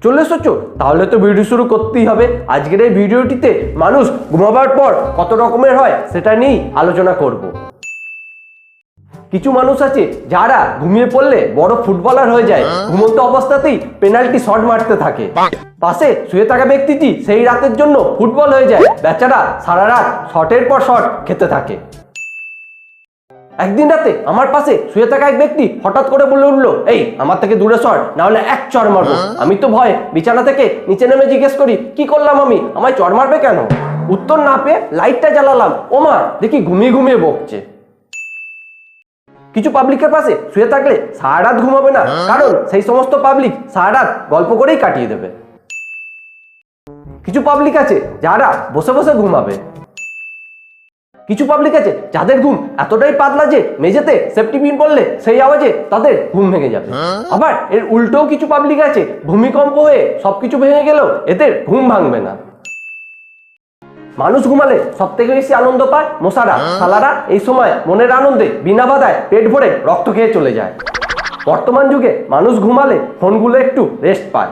চলে এসেছো? তাহলে তো ভিডিও শুরু করতেই হবে। আজকের এই ভিডিওটিতে মানুষ ঘুমাবার পর কত রকমের হয় সেটা নিয়েই আলোচনা করব। কিছু মানুষ আছে যারা ঘুমিয়ে পড়লে বড় ফুটবলার হয়ে যায়, ঘুমন্ত অবস্থাতেই পেনাল্টি শট মারতে থাকে। পাশে শুয়ে থাকা ব্যক্তিটি সেই রাতের জন্য ফুটবল হয়ে যায়, বেচারা সারা রাত শটের পর শট খেতে থাকে। একদিন রাতে আমার পাশে শুয়ে থাকা এক ব্যক্তি হঠাৎ করে বলে উঠলো, এই আমার থেকে দূরে সর, না হলে এক চড় মারবো। আমি তো ভয়ে বিছানা থেকে নিচে নেমে জিজ্ঞেস করি, কি করলাম আমি, আমায় চড় মারবে কেন? উত্তর না পেয়ে লাইটটা জ্বালালাম, ওমা দেখি ঘুমিয়ে ঘুমিয়ে বকছে। কিছু পাবলিকের পাশে শুয়ে থাকলে সারা রাত ঘুমাবে না, কারণ সেই সমস্ত পাবলিক সারা রাত গল্প করেই কাটিয়ে দেবে। কিছু পাবলিক আছে যারা বসে বসে ঘুমাবে। কিছু পাবলিক আছে যাদের ঘুম এতটাই পাতলা যে মেঝেতে সেফটি পিন পড়লে সেই আওয়াজে তাদের ঘুম ভেঙে যাবে। আবার এর উল্টোও কিছু পাবলিক আছে, ভূমিকম্প হয়ে সবকিছু ভেঙে গেলেও এদের ঘুম ভাঙবে না। মানুষ ঘুমালে সব থেকে বেশি আনন্দ পায় মশারা। শালারা এই সময় মনের আনন্দে বিনা বাধায় পেট ভরে রক্ত খেয়ে চলে যায়। বর্তমান যুগে মানুষ ঘুমালে ফোনগুলো একটু রেস্ট পায়।